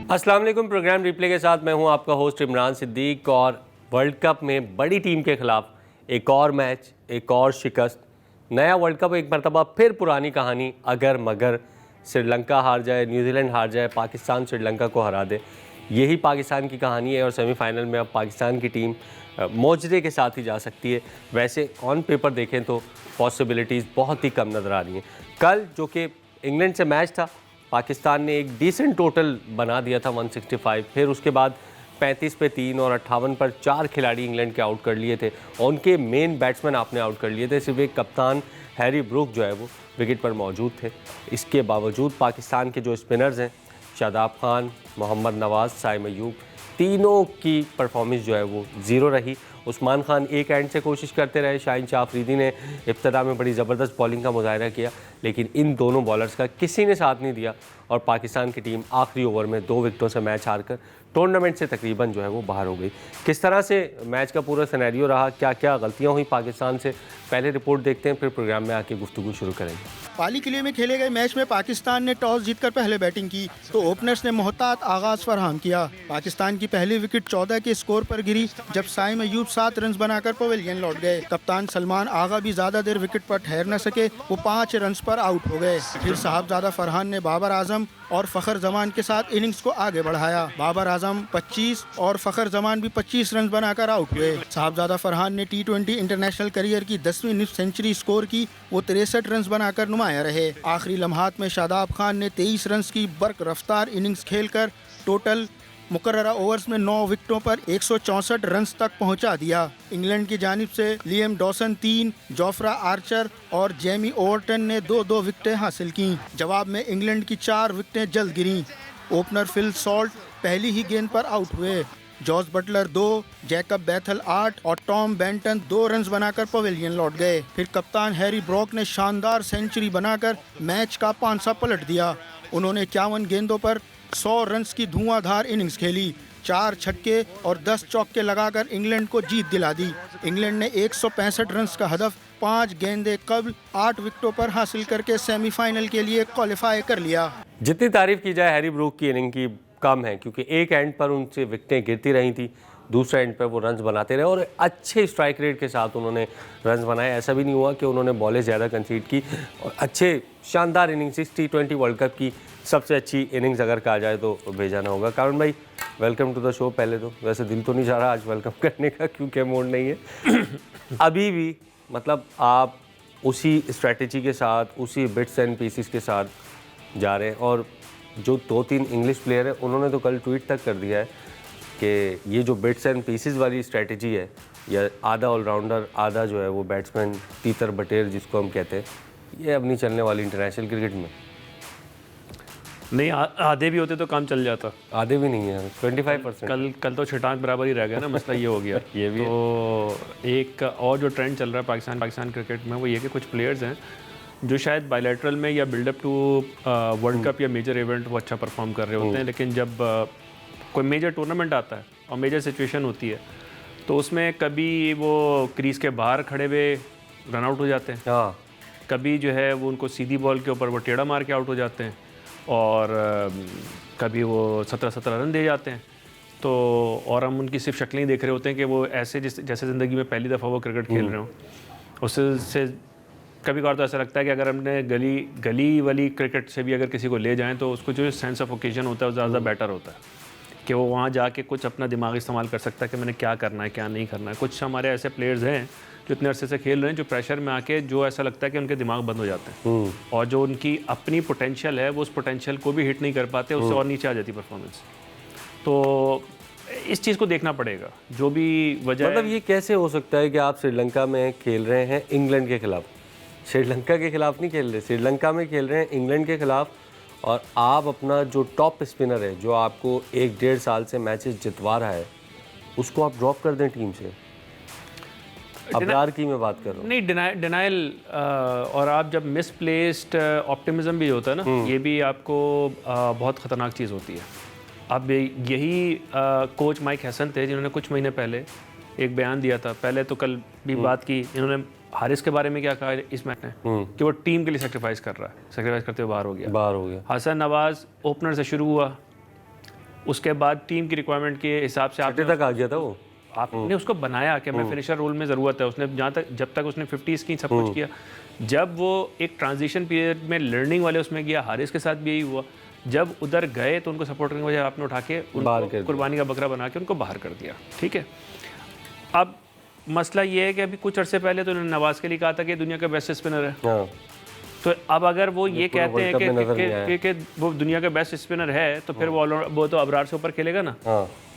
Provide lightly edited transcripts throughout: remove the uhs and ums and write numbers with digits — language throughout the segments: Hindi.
अस्सलाम वालेकुम। प्रोग्राम रिप्ले के साथ मैं हूं आपका होस्ट इमरान सिद्दीक। और वर्ल्ड कप में बड़ी टीम के खिलाफ एक और मैच, एक और शिकस्त, नया वर्ल्ड कप एक मरतबा फिर पुरानी कहानी। अगर मगर श्रीलंका हार जाए, न्यूजीलैंड हार जाए, पाकिस्तान श्रीलंका को हरा दे, यही पाकिस्तान की कहानी है। और सेमीफाइनल में अब पाकिस्तान की टीम मोजरे के साथ ही जा सकती है। वैसे ऑन पेपर देखें तो पॉसिबिलिटीज़ बहुत ही कम नज़र आ रही हैं। कल जो कि इंग्लैंड से मैच था, पाकिस्तान ने एक डिसेंट टोटल बना दिया था 165। फिर उसके बाद 35 पे 3 और 58 पर 4 खिलाड़ी इंग्लैंड के आउट कर लिए थे। और उनके मेन बैट्समैन आपने आउट कर लिए थे। सिर्फ एक कप्तान हैरी ब्रूक जो है वो विकेट पर मौजूद थे। इसके बावजूद पाकिस्तान के जो स्पिनर्स हैं, शादाब खान, मोहम्मद नवाज़, साइम अयूब, तीनों की परफॉर्मेंस जो है वो ज़ीरो रही। उस्मान खान एक एंड से कोशिश करते रहे, शाहीन शाह अफरीदी ने इब्तदा में बड़ी ज़बरदस्त बॉलिंग का मुजाहरा किया, लेकिन इन दोनों बॉलर्स का किसी ने साथ नहीं दिया। और पाकिस्तान की टीम आखिरी ओवर में 2 विकेटों से मैच हारकर टूर्नामेंट से तकरीबन जो है वो बाहर हो गई। किस तरह से मैच का पूरा सिनेरियो रहा, क्या क्या गलतियाँ हुई पाकिस्तान से, पहले रिपोर्ट देखते हैं, फिर प्रोग्राम में आके गुफ्तगू शुरू करेंगे। पाली किले में खेले गए मैच में पाकिस्तान ने टॉस जीतकर पहले बैटिंग की तो ओपनर्स ने मोहतात आगाज फराहम किया। पाकिस्तान की पहली विकेट 14 के स्कोर पर गिरी जब साइम अयूब 7 रन बनाकर पवेलियन लौट गए। कप्तान सलमान आगा भी ज्यादा देर विकेट पर ठहर न सके, वो 5 रन पर आउट हो गए। फिर साहबजादा फरहान ने बाबर आजम और फखर जमान के साथ इनिंग्स को आगे बढ़ाया। बाबर आजम 25 और फखर जमान भी 25 रन बनाकर आउट हुए। साहबजादा फरहान ने T20 इंटरनेशनल करियर की 10वीं निफ्ट सेंचुरी स्कोर की, वो 63 रन बनाकर नुमाया रहे। आखिरी लम्हात में शादाब खान ने 23 रन की बर्क रफ्तार इनिंग्स खेलकर टोटल मुकर्ररा ओवर्स में 9 विकेटों पर 164 रन तक पहुंचा दिया। इंग्लैंड की जानिब से लियम डॉसन 3, जोफ्रा आर्चर और जेमी ओवरटन ने 2-2 विकेटें हासिल की। जवाब में इंग्लैंड की 4 विकेटें जल्द गिरीं। ओपनर फिल सॉल्ट पहली ही गेंद पर आउट हुए। जॉस बटलर 2, जैकब बैथल 8 और टॉम बेंटन 2 रन बनाकर पवेलियन लौट गए। फिर कप्तान हैरी ब्रोक ने शानदार सेंचुरी बनाकर मैच का पांसा पलट दिया। उन्होंने 51 गेंदों पर 100 रन की धुआंधार इनिंग्स खेली। 4 छक्के और 10 चौके लगाकर इंग्लैंड को जीत दिला दी। इंग्लैंड ने 165 रन का हदफ 5 गेंदे कबल 8 विकेटों पर हासिल करके सेमीफाइनल के लिए क्वालिफाई कर लिया। जितनी तारीफ की जाए हैरी ब्रूक की इनिंग की कम है, क्योंकि एक एंड पर उनसे विकेटें गिरती रही थी, दूसरे एंड पर वो रन्स बनाते रहे और अच्छे स्ट्राइक रेट के साथ उन्होंने रन्स बनाए। ऐसा भी नहीं हुआ कि उन्होंने बॉलें ज़्यादा कंसीड की और अच्छे शानदार इनिंग्स। T20 वर्ल्ड कप की सबसे अच्छी इनिंग्स अगर कहा जाए तो भेजाना होगा। कारण भाई, वेलकम टू द शो। पहले तो वैसे दिल तो नहीं चाह रहा आज वेलकम करने का, क्योंकि मूड नहीं है अभी भी। मतलब आप उसी स्ट्रेटजी के साथ, उसी बिट्स एंड पीसेस के साथ जा रहे हैं। और जो 2-3 इंग्लिश प्लेयर हैं, उन्होंने तो कल ट्वीट तक कर दिया है कि ये जो बिट्स एंड पीसेस वाली स्ट्रेटजी है, या आधा ऑलराउंडर आधा जो है वो बैट्समैन तीतर बटेर जिसको हम कहते हैं, ये अब नहीं चलने वाली इंटरनेशनल क्रिकेट में। नहीं, आधे भी होते तो काम चल जाता। आधे भी नहीं है, 25%। कल तो छटाक बराबर ही रह गया ना, मसला ये हो गया ये भी तो एक और जो ट्रेंड चल रहा है पाकिस्तान क्रिकेट में, वो ये कि कुछ प्लेयर्स हैं जो शायद बायलैटरल में या बिल्डअप टू वर्ल्ड कप या मेजर इवेंट वो अच्छा परफॉर्म कर रहे होते हैं, लेकिन जब कोई मेजर टूर्नामेंट आता है और मेजर सिचुएशन होती है तो उसमें कभी वो क्रीज के बाहर खड़े हुए रन आउट हो जाते हैं। हाँ, कभी जो है वो उनको सीधी बॉल के ऊपर वो टेढ़ा मार के आउट हो जाते हैं, और कभी वो 17-17 रन दे जाते हैं। तो और हम उनकी सिर्फ शक्लें ही देख रहे होते हैं कि वो ऐसे जैसे ज़िंदगी में पहली दफ़ा वो क्रिकेट खेल रहे हों। उससे कभी कभार तो ऐसा लगता है कि अगर हमने गली वाली क्रिकेट से भी अगर किसी को ले जाएं तो उसको जो सेंस ऑफ ओकेजन होता है वो ज़्यादा बेटर होता है कि वो वहाँ जाके कुछ अपना दिमाग इस्तेमाल कर सकता है कि मैंने क्या करना है, क्या नहीं करना है। कुछ हमारे ऐसे प्लेयर्स हैं जो इतने अरसे से खेल रहे हैं, जो प्रेशर में आके जो ऐसा लगता है कि उनके दिमाग बंद हो जाते हैं और जो उनकी अपनी पोटेंशियल है वो उस पोटेंशियल को भी हिट नहीं कर पाते, उससे और नीचे आ जाती परफॉर्मेंस। तो इस चीज़ को देखना पड़ेगा, जो भी वजह। मतलब ये कैसे हो सकता है कि आप श्रीलंका में खेल रहे हैं इंग्लैंड के खिलाफ, श्रीलंका के खिलाफ नहीं खेल रहे, श्रीलंका में खेल रहे हैं इंग्लैंड के खिलाफ, और आप अपना जो टॉप स्पिनर है, जो आपको 1-1.5 साल से मैचेस जितवा रहा है, उसको आप ड्रॉप कर दें टीम से? अबरार की मैं बात कर रहा हूँ। नहीं, डिनाइल और आप जब मिसप्लेस्ड ऑप्टिमिज्म भी होता है ना, ये भी आपको बहुत ख़तरनाक चीज़ होती है। अब यही कोच माइक हैसन थे जिन्होंने कुछ महीने पहले एक बयान दिया था, पहले तो कल भी बात की इन्होंने हारिस के बारे में। क्या कहा इस मैच में कि वो टीम के लिए सेक्रीफाइस कर रहा है, सेक्रीफाइस करते हुए बाहर हो गया। बाहर हो गया। हसन नवाज ओपनर से शुरू हुआ, उसके बाद टीम की रिक्वायरमेंट के हिसाब से छठे तक आ गया था वो। आपने उसको बनाया कि मैं फिनिशर रोल में ज़रूरत है, उसने जहाँ तक जब तक उसने 50s की सब कुछ किया, जब वो एक ट्रांजिशन पीरियड में लर्निंग वाले उसमें गया, हारिस के साथ भी यही हुआ, जब उधर गए तो उनको सपोर्ट करने की वजह आपने उठा के उनको कुर्बानी का बकरा बना के उनको बाहर कर दिया। ठीक है, अब मसला ये है कि अभी कुछ अरसे पहले तो उन्होंने नवाज के लिए कहा था कि दुनिया का बेस्ट स्पिनर है। तो अब अगर वो ये कहते हैं कि वो दुनिया का बेस्ट स्पिनर है तो फिर वो तो अबरार से ऊपर खेलेगा ना।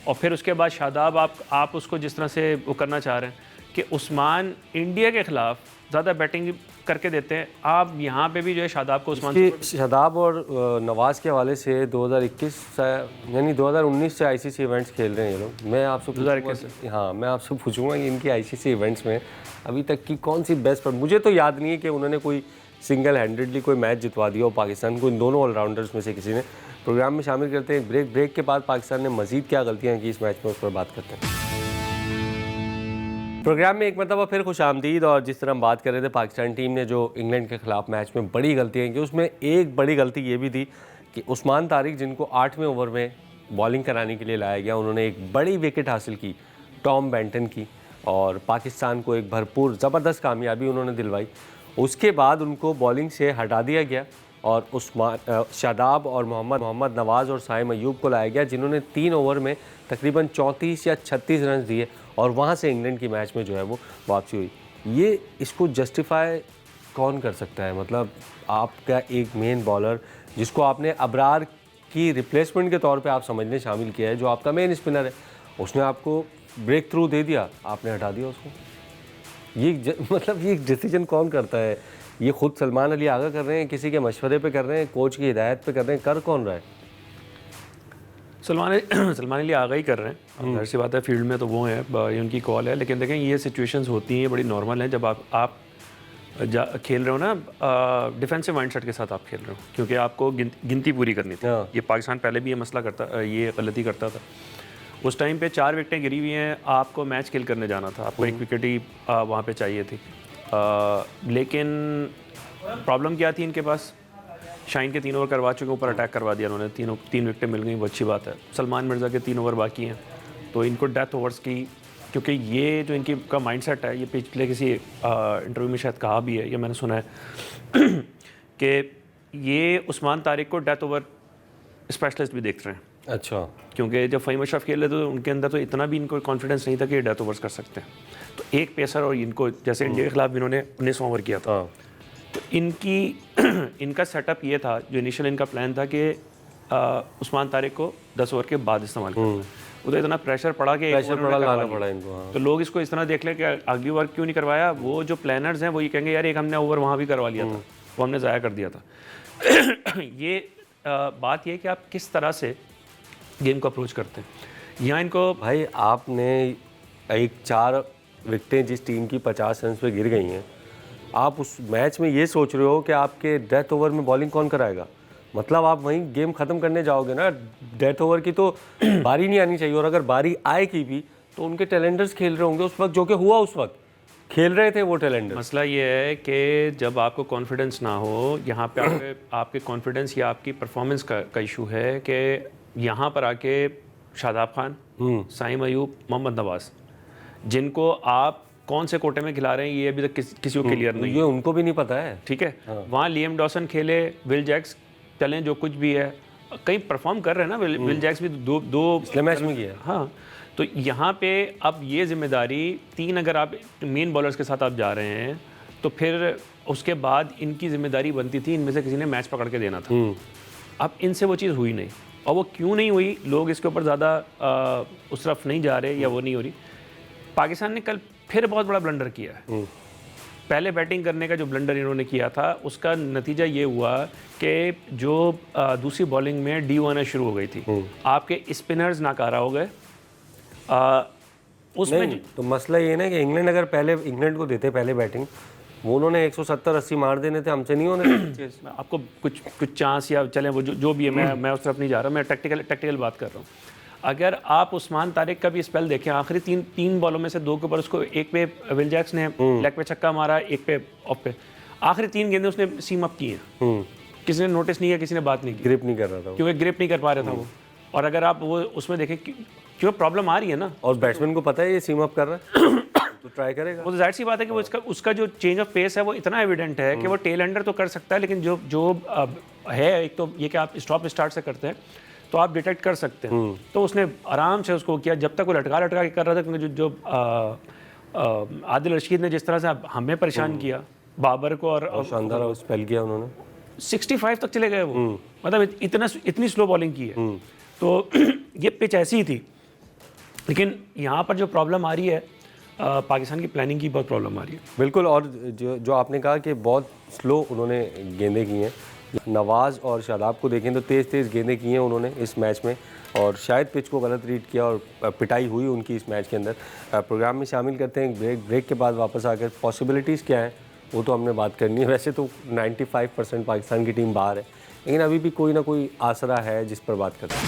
और फिर उसके बाद शादाब आप उसको जिस तरह से वो करना चाह रहे हैं कि उस्मान इंडिया के खिलाफ ज़्यादा बैटिंग करके देते हैं, आप यहाँ पे भी जो है शादाब को उस्मान शादाब और नवाज के हवाले से 2021 यानी 2019 से आईसीसी इवेंट्स खेल रहे हैं ये लोग। मैं आपसे 2021 हाँ मैं आपसे पूछूंगा कि इनकी आईसीसी इवेंट्स में अभी तक की कौन सी बेस्ट, पर मुझे तो याद नहीं है कि उन्होंने कोई सिंगल हैंडेडली कोई मैच जितवा दिया हो पाकिस्तान को, इन दोनों ऑलराउंडर्स में से किसी ने। प्रोग्राम में शामिल करते हैं ब्रेक के बाद पाकिस्तान ने मजीद क्या गलतियाँ की इस मैच में, उस पर बात करते हैं। प्रोग्राम में एक मरतबा फिर खुश आमदीद। और जिस तरह हम बात कर रहे थे पाकिस्तान टीम ने जो इंग्लैंड के ख़िलाफ़ मैच में बड़ी गलतियाँ की, उसमें एक बड़ी गलती ये भी थी कि उस्मान तारिक, जिनको 8वें ओवर में बॉलिंग कराने के लिए लाया गया, उन्होंने एक बड़ी विकेट हासिल की टॉम बेंटन की और पाकिस्तान को एक भरपूर ज़बरदस्त कामयाबी उन्होंने दिलवाई। उसके बाद उनको बॉलिंग से हटा दिया गया और उस्मान शादाब और मोहम्मद नवाज़ और साइम अयूब को लाया गया, जिन्होंने 3 ओवर में तकरीबन 34 या 36 रन दिए और वहाँ से इंग्लैंड की मैच में जो है वो वापसी हुई। ये इसको जस्टिफाई कौन कर सकता है? मतलब आपका एक मेन बॉलर जिसको आपने अबरार की रिप्लेसमेंट के तौर पे आप समझने शामिल किया है, जो आपका मेन स्पिनर है, उसने आपको ब्रेक थ्रू दे दिया, आपने हटा दिया उसको। मतलब ये डिसीजन कौन करता है? ये खुद सलमान अली आगा कर रहे हैं, किसी के मशवरे पे कर रहे हैं, कोच की हिदायत पे कर रहे हैं, कर कौन रहा है? सलमान अली आगा ही कर रहे हैं। जाहिर सी बात है, फील्ड में तो वो हैं, ये उनकी कॉल है। लेकिन देखें, ये सिचुएशंस होती हैं, ये बड़ी नॉर्मल है जब आप खेल रहे हो ना, डिफेंसिव माइंडसेट के साथ आप खेल रहे हो, क्योंकि आपको गिनती पूरी करनी थी। ये पाकिस्तान पहले भी ये मसला करता, ये गलती करता था। उस टाइम पे 4 विकेटें गिरी हुई हैं, आपको मैच किल करने जाना था, आपको 1 विकेट ही वहाँ पे चाहिए थी। लेकिन प्रॉब्लम क्या थी इनके पास? शाइन के 3 ओवर करवा चुके, ऊपर अटैक करवा दिया उन्होंने, 3 विकेटें मिल गई, वो अच्छी बात है। सलमान मिर्ज़ा के 3 ओवर बाकी हैं, तो इनको डेथ ओवर्स की, क्योंकि ये जो इनकी का माइंडसेट है, ये पिछले किसी इंटरव्यू में शायद कहा भी है, ये मैंने सुना है कि ये उस्मान तारिक को डेथ ओवर स्पेशलिस्ट भी देख रहे हैं। अच्छा, क्योंकि जब फ़हीम अशरफ खेल रहे थे तो उनके अंदर तो इतना भी इनको कॉन्फिडेंस नहीं था कि ये डेथ ओवर्स कर सकते हैं। तो एक पेसर, और इनको जैसे इंडिया के खिलाफ इन्होंने 19 ओवर किया था, तो इनका सेटअप ये था, जो इनिशियल इनका प्लान था कि उस्मान तारिक को 10 ओवर के बाद इस्तेमाल करना। वो तो इतना प्रेशर पड़ा कि लाना पड़ा इनको। तो लोग इसको इस तरह देख लें कि अगली ओवर क्यों नहीं करवाया। वो जो प्लानर्स हैं वो ये कहेंगे यार एक हमने ओवर वहाँ भी करवा लिया था, वो हमने ज़ाया कर दिया था। ये बात ये कि आप किस तरह से गेम को अप्रोच करते हैं। यहाँ इनको भाई, आपने एक 4 विकेटें जिस टीम की 50 रन पे गिर गई हैं, आप उस मैच में ये सोच रहे हो कि आपके डेथ ओवर में बॉलिंग कौन कराएगा? मतलब आप वहीं गेम ख़त्म करने जाओगे ना। डेथ ओवर की तो बारी नहीं आनी चाहिए, और अगर बारी आएगी भी तो उनके टैलेंडर्स खेल रहे होंगे उस वक्त, जो कि हुआ उस वक्त खेल रहे थे वो टैलेंडर्स। मसला ये है कि जब आपको कॉन्फिडेंस ना हो, यहाँ पे आपके कॉन्फिडेंस या आपकी परफॉर्मेंस का इशू है कि यहाँ पर आके शादाब खान, साइम अयूब, मोहम्मद नवाज़, जिनको आप कौन से कोटे में खिला रहे हैं ये अभी तक किसी को क्लियर नहीं है, ये उनको भी नहीं पता है। ठीक है, वहाँ लियम डॉसन खेले, विल जैक्स चलें, जो कुछ भी है, कहीं परफॉर्म कर रहे हैं ना। विल जैक्स भी दो पिछले मैच में किया। हाँ, तो यहाँ पे अब ये जिम्मेदारी 3, अगर आप मेन बॉलर्स के साथ आप जा रहे हैं तो फिर उसके बाद इनकी जिम्मेदारी बनती थी इनमें से किसी ने मैच पकड़ के देना था। अब इनसे वो चीज़ हुई नहीं, और वो क्यों नहीं हुई, लोग इसके ऊपर ज़्यादा उस तरफ नहीं जा रहे या वो नहीं हो रही। पाकिस्तान ने कल फिर बहुत बड़ा ब्लंडर किया है। पहले बैटिंग करने का जो ब्लंडर इन्होंने किया था, उसका नतीजा ये हुआ कि जो दूसरी बॉलिंग में डी आना शुरू हो गई थी, आपके स्पिनर्स नाकारा हो गए। उसमें तो मसला ये ना कि इंग्लैंड अगर पहले इंग्लैंड को देते पहले बैटिंग, वो उन्होंने 170-80 मार देने थे, हमसे नहीं होने। आपको कुछ चांस या चले वो जो भी है, मैं उस तरफ नहीं जा रहा, मैं टेक्टिकल बात कर रहा हूँ। अगर आप उस्मान तारिक का भी स्पेल देखें, आखिरी तीन बॉलों में से 2 के ऊपर उसको, एक पे विल जैक्स ने लेग पे छक्का मारा, एक पे ऑफ पे, आखिरी 3 गेंदें उसने सीम अप की हैं। किसी ने नोटिस नहीं किया, किसी ने बात नहीं की, ग्रिप नहीं कर रहा था, क्योंकि ग्रिप नहीं कर पा रहा था वो। और अगर आप वो उसमें देखें कि जो प्रॉब्लम आ रही है ना, और बैट्समैन को पता है ये सीम अप कर रहा है तो ट्राई करेगा। वो तो जाहिर सी बात है कि वो उसका जो चेंज ऑफ पेस है वो इतना एविडेंट है कि वो टेल एंडर तो कर सकता है, लेकिन जो है एक तो ये कि आप स्टॉप स्टार्ट से करते हैं तो आप डिटेक्ट कर सकते हैं। तो उसने आराम से उसको किया, जब तक वो लटका के कर रहा था, क्योंकि जो आदिल रशीद ने जिस तरह से हमें परेशान किया, बाबर को, और शानदार स्पेल किया उन्होंने, 65 तक चले गए वो, मतलब इतनी स्लो बॉलिंग की है। तो ये पिच ऐसी ही थी, लेकिन यहाँ पर जो प्रॉब्लम आ रही है, पाकिस्तान की प्लानिंग की बहुत प्रॉब्लम आ रही है। बिल्कुल। और जो आपने कहा कि बहुत स्लो उन्होंने गेंदें की हैं, नवाज़ और शादाब को देखें तो तेज़ गेंदें की हैं उन्होंने इस मैच में, और शायद पिच को गलत रीड किया और पिटाई हुई उनकी इस मैच के अंदर। प्रोग्राम में शामिल करते हैं ब्रेक के बाद वापस आकर पॉसिबिलिटीज़ क्या हैं वो तो हमने बात करनी है। वैसे तो 95% पाकिस्तान की टीम बाहर है, लेकिन अभी भी कोई ना कोई आसरा है जिस पर बात करते हैं।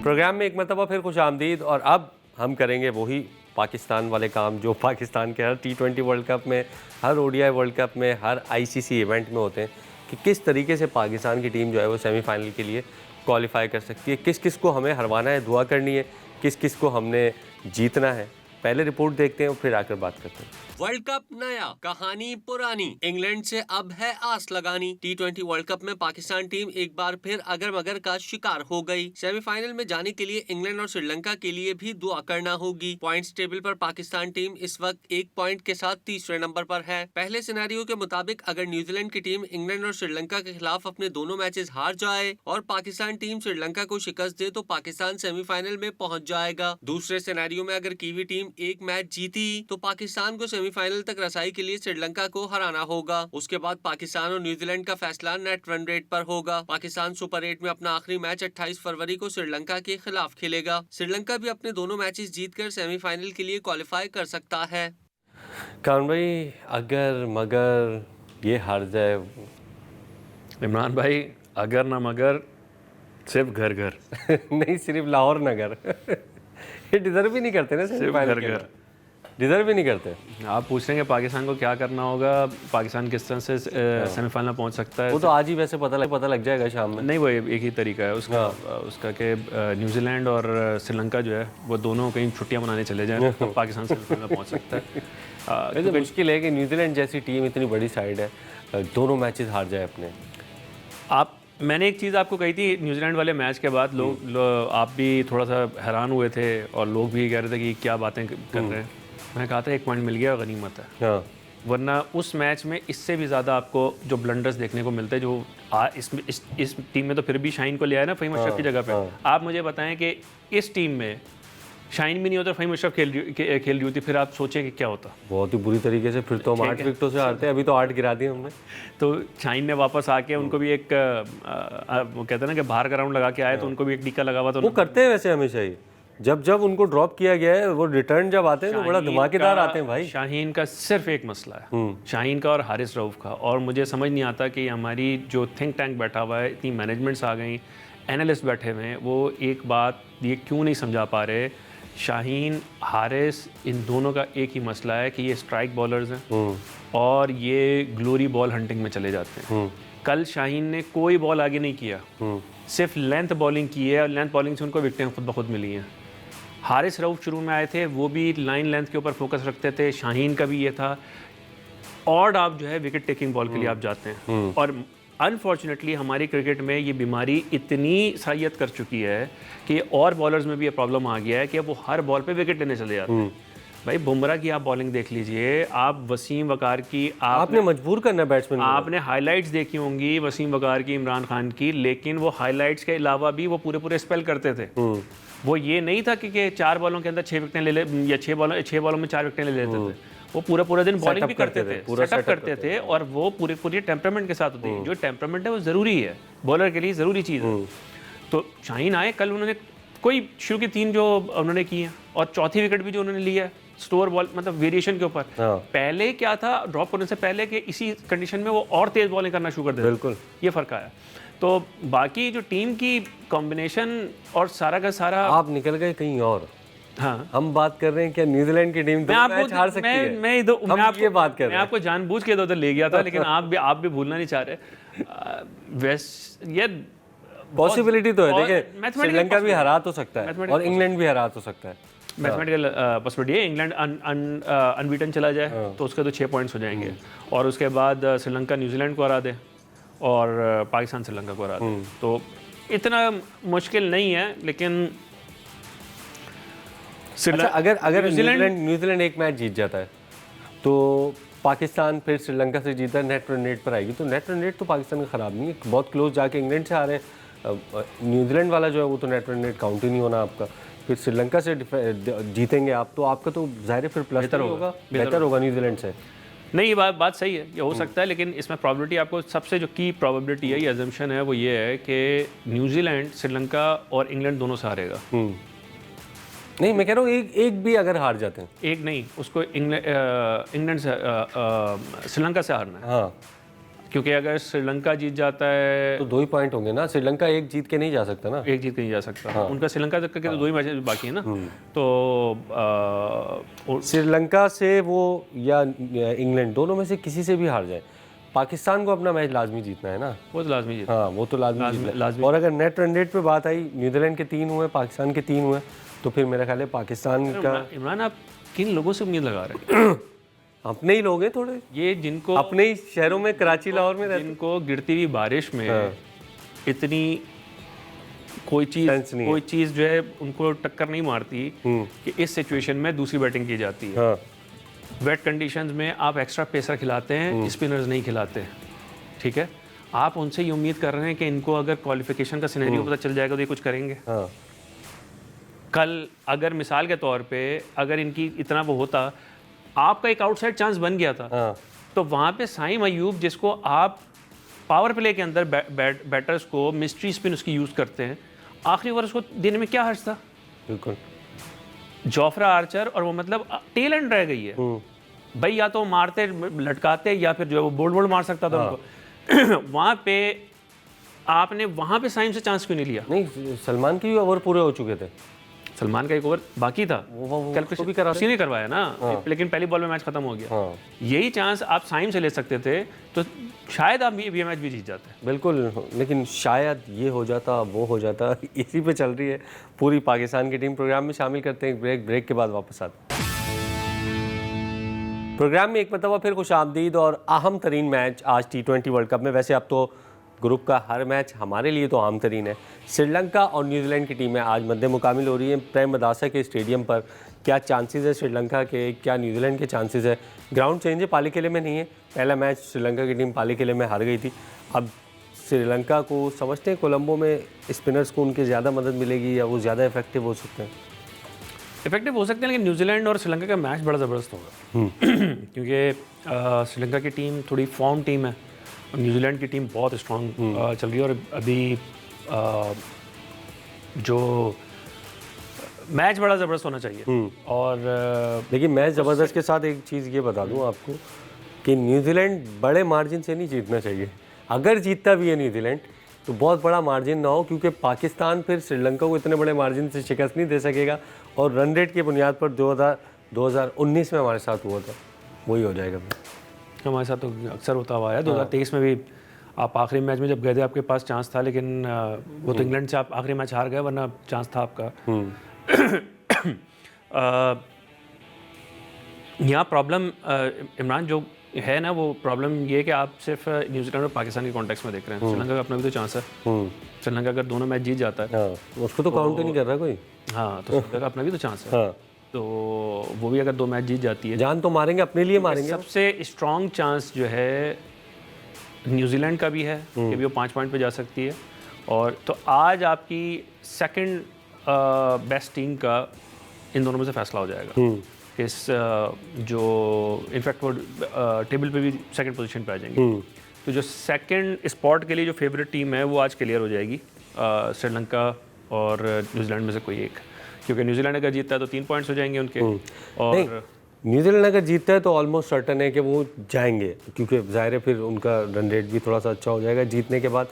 प्रोग्राम में एक मरतबा फिर खुश आमदीद, और अब हम करेंगे वही पाकिस्तान वाले काम जो पाकिस्तान के हर T20 वर्ल्ड कप में, हर ODI वर्ल्ड कप में, हर ICC इवेंट में होते हैं, कि किस तरीके से पाकिस्तान की टीम जो है वो सेमीफाइनल के लिए क्वालिफाई कर सकती है, किस किस को हमें हरवाना है, दुआ करनी है, किस किस को हमने जीतना है। पहले रिपोर्ट देखते हैं और फिर आकर बात करते हैं। वर्ल्ड कप नया, कहानी पुरानी, इंग्लैंड से अब है आस लगानी। T20 वर्ल्ड कप में पाकिस्तान टीम एक बार फिर अगर मगर का शिकार हो गई। सेमीफाइनल में जाने के लिए इंग्लैंड और श्रीलंका के लिए भी दुआ करना होगी। पॉइंट्स टेबल पर पाकिस्तान टीम इस वक्त 1 पॉइंट के साथ तीसरे नंबर पर है। पहले सिनेरियो के मुताबिक अगर न्यूजीलैंड की टीम इंग्लैंड और श्रीलंका के खिलाफ अपने दोनों मैचेस हार जाए और पाकिस्तान टीम श्रीलंका को शिकस्त दे तो पाकिस्तान सेमीफाइनल में पहुंच जाएगा। दूसरे सिनेरियो में अगर कीवी टीम एक मैच जीती तो पाकिस्तान को सेमीफाइनल तक रसाई के लिए श्रीलंका को हराना होगा। उसके बाद पाकिस्तान और न्यूजीलैंड का फैसला नेट रन रेट पर होगा। पाकिस्तान सुपर 8 में अपना आखिरी मैच 28 फरवरी को श्रीलंका के खिलाफ खेलेगा। श्रीलंका भी अपने दोनों मैचेस जीतकर सेमीफाइनल के लिए क्वालिफाई कर सकता है। कान भाई, अगर मगर ये हार जाए, इमरान भाई, अगर ना मगर, सिर्फ घर घर नहीं सिर्फ लाहौर नगर ये डिजर्व भी नहीं करते ना, सिर्फ घर घर डिजर्व भी नहीं करते। आप पूछ रहे हैं पाकिस्तान को क्या करना होगा, पाकिस्तान किस तरह से सेमीफाइनल पहुंच सकता है। वो तो आज ही वैसे पता लग जाएगा शाम में। नहीं, वो एक ही तरीका है उसका कि न्यूजीलैंड और श्रीलंका जो है वो दोनों कहीं छुट्टियां मनाने चले जाएं तो पाकिस्तान सेमीफाइनल पहुंच सकता है। तो मुश्किल है कि न्यूजीलैंड जैसी टीम इतनी बड़ी साइड है, दोनों मैचेस हार जाए अपने। मैंने एक चीज़ आपको कही थी न्यूजीलैंड वाले मैच के बाद, आप भी थोड़ा सा हैरान हुए थे और लोग भी कह रहे थे कि क्या बातें कर रहे हैं। मैंने कहा था 1 पॉइंट मिल गया, गनीमत है। हाँ। वरना उस मैच में इससे भी ज़्यादा आपको जो ब्लंडर्स देखने को मिलते हैं, जो इस टीम में तो फिर भी शाहीन को ले आया ना फ़हीम अशरफ की जगह पे। आप मुझे बताएं कि इस टीम में शाहीन भी नहीं होता, फ़हीम अशरफ खेल रही होती, फिर आप सोचें कि क्या होता। बहुत ही बुरी तरीके से फिर तो हम 8 विकेटों से हारते हैं। अभी तो 8 गिरा दिए हमने। तो शाहीन ने वापस आके उनको भी एक वो कहते हैं ना कि बाहर का राउंड लगा के आए तो उनको भी एक टीका लगा हुआ। तो वो करते हैं वैसे हमेशा ही, जब उनको ड्रॉप किया गया है, वो रिटर्न जब आते हैं तो बड़ा धमाकेदार आते हैं भाई। शाहीन का सिर्फ एक मसला है, शाहीन का और हारिस रऊफ का, और मुझे समझ नहीं आता कि हमारी जो थिंक टैंक बैठा हुआ है, इतनी मैनेजमेंट्स आ गई, एनालिस्ट बैठे हुए हैं, वो एक बात ये क्यों नहीं समझा पा रहे। शाहीन, हारिस, इन दोनों का एक ही मसला है कि ये स्ट्राइक बॉलर्स हैं और ये ग्लोरी बॉल हंटिंग में चले जाते हैं। कल शाहीन ने कोई बॉल आगे नहीं किया, सिर्फ लेंथ बॉलिंग की है और लेंथ बॉलिंग से उनको विकेटें खुद ब खुद मिली हैं। हारिस रऊफ शुरू में आए थे, वो भी लाइन लेंथ के ऊपर फोकस रखते थे, शाहीन का भी ये था। और आप जो है विकेट टेकिंग बॉल के लिए आप जाते हैं, और अनफॉर्चुनेटली हमारी क्रिकेट में ये बीमारी इतनी सरायत कर चुकी है कि और बॉलर्स में भी ये प्रॉब्लम आ गया है कि अब वो हर बॉल पे विकेट लेने चले जाते हैं। भाई बुमराह की आप बॉलिंग देख लीजिए, आप वसीम वकार की, आपने मजबूर करना बैट्समैन, आपने हाइलाइट्स देखी होंगी वसीम वकार की, इमरान खान की, लेकिन वो हाइलाइट्स के अलावा भी वो पूरे स्पेल करते थे। वो ये नहीं था कि 4 बॉलों के अंदर 6 विकेटें ले ले, या 6 बॉलों में 4 विकेटें ले लेते थे। वो पूरा दिन बॉलिंग भी करते थे, सेटअप करते थे, और वो पूरे टेम्परामेंट के साथ होते हैं। जो टेम्परामेंट है वो ज़रूरी है, बॉलर के लिए ज़रूरी चीज़ है। तो शाहीन आए कल, उन्होंने कोई शुरू की 3 जो उन्होंने की हैं, और चौथी विकेट भी जो उन्होंने लिया है स्टोर बॉल, मतलब वेरिएशन के ऊपर। पहले क्या था, ड्रॉप करने से पहले कि इसी कंडीशन में वो और तेज़ बॉलिंग करना शुरू कर देते। बिल्कुल, ये फ़र्क आया। तो बाकी जो टीम की कॉम्बिनेशन और सारा का सारा, आप निकल गए कहीं और। हाँ, हम बात कर रहे हैं क्या न्यूजीलैंड की टीम मैच हार सकती है? मैं ये बात कर रहे हैं। आपको जानबूझ के इधर ले गया था, लेकिन आप भी भूलना नहीं चाह रहे। ये पॉसिबिलिटी तो है, और देखिए mathematical श्रीलंका भी हरा तो सकता है Mathematical और इंग्लैंड भी हरा तो सकता है। मैथमेटिकल पॉसिबिलिटी है। इंग्लैंड अनबीटन चला जाए तो उसके तो 6 पॉइंट्स हो जाएंगे, और उसके बाद श्रीलंका न्यूजीलैंड को हरा दे और पाकिस्तान श्रीलंका को हरा दे, तो इतना मुश्किल नहीं है। लेकिन अच्छा, अगर न्यूजीलैंड एक मैच जीत जाता है तो पाकिस्तान फिर श्रीलंका से जीता, नेट रन रेट पर आएगी, तो नेट रन रेट तो पाकिस्तान का ख़राब नहीं है, बहुत क्लोज जाके इंग्लैंड से आ रहे हैं। न्यूजीलैंड वाला जो है वो तो नेट रन रेट काउंट ही नहीं होना आपका। फिर श्रीलंका से जीतेंगे आप तो आपका तो ज़ाहिर फिर प्लस बेहतर होगा न्यूजीलैंड से। नहीं, ये बात सही है, ये हो सकता है, लेकिन इसमें प्रॉबिलिटी आपको सबसे जो की प्रॉबिलिटी है, ये अजम्पशन है, वो ये है कि न्यूजीलैंड श्रीलंका और इंग्लैंड दोनों से हारेगा। नहीं, मैं कह रहा हूँ एक भी अगर हार जाते हैं, एक नहीं, उसको इंग्लैंड से श्रीलंका से हारना है। हाँ, क्योंकि अगर श्रीलंका जीत जाता है तो 2 ही पॉइंट होंगे ना, श्रीलंका एक जीत के नहीं जा सकता ना, एक जीत के नहीं जा सकता। उनका श्रीलंका तक के तो 2 ही मैच बाकी है ना, तो श्रीलंका से वो या इंग्लैंड दोनों में से किसी से भी हार जाए, पाकिस्तान को अपना मैच लाजमी जीतना है ना। वो तो लाजमी जीत। हाँ, वो तो लाजमी। और अगर नेट रन रेट पे बात आई, न्यूजीलैंड के 3 हुए, पाकिस्तान के 3 हुए, तो फिर मेरा ख्याल है पाकिस्तान का। इमरान, आप किन लोगों से उम्मीद लगा रहे हैं? अपने ही लोग हैं थोड़े, ये जिनको अपने ही शहरों में, कराची लाहौर में रहते, जिनको गिरती हुई बारिश में इतनी कोई चीज़ जो है उनको टक्कर नहीं मारती कि इस सिचुएशन में दूसरी बैटिंग की जाती है। हाँ। वेट कंडीशंस में आप एक्स्ट्रा पेसर खिलाते हैं, स्पिनर्स नहीं खिलाते, ठीक है। आप उनसे ये उम्मीद कर रहे हैं कि इनको अगर क्वालिफिकेशन का सिनेरियो पता चल जाएगा तो ये कुछ करेंगे। हाँ। कल अगर मिसाल के तौर पे अगर इनकी इतना वो होता, आपका एक आउटसाइड चांस बन गया था, तो वहाँ पे साइम अयूब, जिसको आप पावर प्ले के अंदर बैटर्स को मिस्ट्री स्पिन उसकी यूज़ करते हैं, आखिरी ओवर उसको देने में क्या हर्ज था? बिल्कुल। जोफ्रा आर्चर, और वो मतलब टेल एंड रह गई है भाई, या तो मारते लटकाते या फिर जो है वो बोल्ड मार सकता था उनको। वहाँ पे आपने वहाँ पे साइम से चांस क्यों नहीं लिया? नहीं, सलमान के भी ओवर पूरे हो चुके थे, सलमान का एक ओवर बाकी था, कल कुछ भी करा, नहीं करवाया ना, लेकिन पहली बॉल में मैच खत्म हो गया। यही चांस आप साइम से ले सकते थे तो शायद आप ये मैच भी जीत जाते। बिल्कुल, लेकिन शायद ये हो जाता, वो हो जाता, इसी पे चल रही है पूरी पाकिस्तान की टीम। प्रोग्राम में शामिल करते हैं ब्रेक के बाद वापस आते हैं। प्रोग्राम में एक मरतबा फिर खुशामदीद और अहम तरीन मैच आज T20 वर्ल्ड कप में। वैसे अब तो ग्रुप का हर मैच हमारे लिए तो आम तरीन है। श्रीलंका और न्यूजीलैंड की टीमें आज मद्दे मुकाबिल हो रही हैं प्रेमदासा के स्टेडियम पर। क्या चांसेस है श्रीलंका के, क्या न्यूजीलैंड के चांसेस है? ग्राउंड चेंज है, पाली किले में नहीं है। पहला मैच श्रीलंका की टीम पाली किले में हार गई थी। अब श्रीलंका को समझते हैं कोलंबो में स्पिनर्स को उनकी ज़्यादा मदद मिलेगी या वो ज़्यादा इफेक्टिव हो सकते हैं? इफेक्टिव हो सकते हैं, लेकिन न्यूजीलैंड और श्रीलंका का मैच बड़ा ज़बरदस्त होगा क्योंकि श्रीलंका की टीम थोड़ी फॉर्म टीम है, न्यूजीलैंड की टीम बहुत स्ट्रॉन्ग चल रही है। और अभी जो मैच बड़ा ज़बरदस्त होना चाहिए। और लेकिन मैच ज़बरदस्त के साथ एक चीज़ ये बता दूं आपको कि न्यूजीलैंड बड़े मार्जिन से नहीं जीतना चाहिए। अगर जीतता भी है न्यूजीलैंड तो बहुत बड़ा मार्जिन ना हो, क्योंकि पाकिस्तान फिर श्रीलंका को इतने बड़े मार्जिन से शिकस्त नहीं दे सकेगा। और रन रेट की बुनियाद पर 2019 में हमारे साथ हुआ था, वही हो जाएगा। हमारे साथ तो अक्सर होता हुआ है। 2023 में भी आप आखिरी मैच में जब गए थे आपके पास चांस था, लेकिन वो तो इंग्लैंड से आप आखिरी मैच हार गए, वरना चांस था आपका। यहाँ प्रॉब्लम इमरान जो है ना, वो प्रॉब्लम ये है कि आप सिर्फ न्यूजीलैंड और पाकिस्तान के कॉन्टेक्स्ट में देख रहे हैं। श्रीलंका का अपना भी तो चांस है। श्रीलंका अगर दोनों मैच जीत जाता है उसको तो काउंट ही नहीं कर रहा कोई। हाँ, तो श्रीलंका का अपना भी तो चांस है। तो वो भी अगर 2 मैच जीत जाती है, जान तो मारेंगे, अपने लिए मारेंगे। सबसे स्ट्रॉन्ग चांस जो है न्यूजीलैंड का भी है कि भी वो 5 पॉइंट पे जा सकती है। और तो आज आपकी सेकंड बेस्ट टीम का इन दोनों में से फैसला हो जाएगा। इस जो इनफैक्ट वो टेबल पे भी सेकंड पोजीशन पे आ जाएंगे। तो जो सेकंड स्पॉट के लिए जो फेवरेट टीम है वो आज क्लियर हो जाएगी, श्रीलंका और न्यूजीलैंड में से कोई एक। क्योंकि न्यूजीलैंड अगर जीतता है तो 3 पॉइंट्स हो जाएंगे उनके। और न्यूजीलैंड अगर जीतता है तो ऑलमोस्ट सर्टन है कि वो जाएंगे, क्योंकि ज़ाहिर है फिर उनका रन रेट भी थोड़ा सा अच्छा हो जाएगा जीतने के बाद।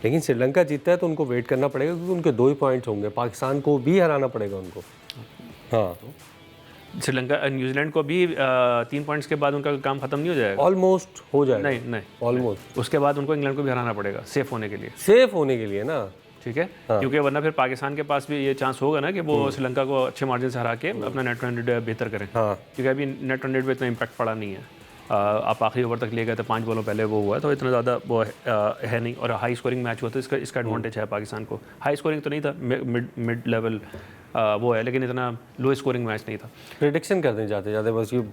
लेकिन श्रीलंका जीतता है तो उनको वेट करना पड़ेगा, क्योंकि उनके 2 ही पॉइंट्स होंगे, पाकिस्तान को भी हराना पड़ेगा उनको। हाँ, श्रीलंका न्यूजीलैंड को भी 3 पॉइंट्स के बाद उनका काम खत्म नहीं हो जाएगा? ऑलमोस्ट हो जाएगा। नहीं, ऑलमोस्ट। उसके बाद उनको इंग्लैंड को भी हराना पड़ेगा सेफ होने के लिए। सेफ होने के लिए ना, ठीक है, क्योंकि वरना फिर पाकिस्तान के पास भी ये चांस होगा ना कि वो श्रीलंका को अच्छे मार्जिन से हरा के अपना नेट रन रेट बेहतर करें, क्योंकि अभी नेट रन रेट पे इतना इम्पैक्ट पड़ा नहीं है। आप आखिरी ओवर तक ले गए थे, 5 बॉलों पहले वो हुआ, तो इतना ज़्यादा वो है नहीं, और हाई स्कोरिंग मैच हुआ तो इसका एडवांटेज है पाकिस्तान को। हाई स्कोरिंग तो नहीं था, मिड लेवल वो है, लेकिन इतना लो स्कोरिंग मैच नहीं था। प्रिडिक्शन कर दें जाते जाते, बस ये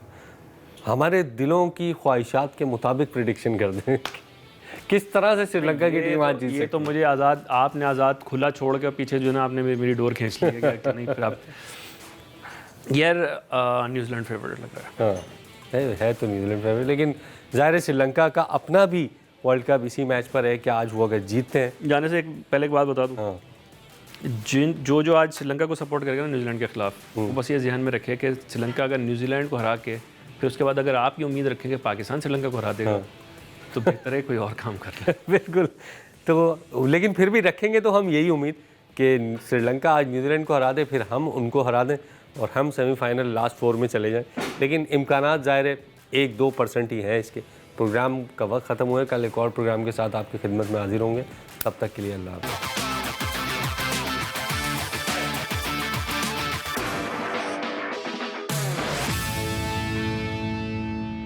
हमारे दिलों की ख्वाहिशात के मुताबिक प्रिडिक्शन कर दें किस तरह से श्रीलंका की टीम आज जीत ये तो मुझे आपने आज़ाद खुला छोड़ के पीछे जो ना आपने मेरी डोर खींच ली है कि नहीं, फिर आप यार न्यूजीलैंड फेवरेट लग रहा है। हाँ है तो न्यूजीलैंड फेवरेट, लेकिन ज़ाहिर है श्रीलंका का अपना भी वर्ल्ड कप इसी मैच पर है कि आज वो अगर जीतते हैं। जाने से पहले एक बात बता दूँ, जो आज श्रीलंका को सपोर्ट करेगा ना न्यूजीलैंड के खिलाफ, वो बस ये ध्यान में रखे कि श्रीलंका अगर न्यूजीलैंड को हरा के फिर उसके बाद अगर आप ये उम्मीद रखें कि पाकिस्तान श्रीलंका को हरा देगा, तो बेहतर है कोई और काम कर ले। बिल्कुल, तो लेकिन फिर भी रखेंगे तो हम यही उम्मीद कि श्रीलंका आज न्यूजीलैंड को हरा दे, फिर हम उनको हरा दें और हम सेमीफाइनल लास्ट 4 में चले जाएं। लेकिन इम्कानात ज़ाहिर है 1-2% ही हैं इसके। प्रोग्राम का वक्त ख़त्म हुआ है, कल एक और प्रोग्राम के साथ आपकी खिदमत में हाजिर होंगे, तब तक के लिए अल्लाह हाफ़िज़।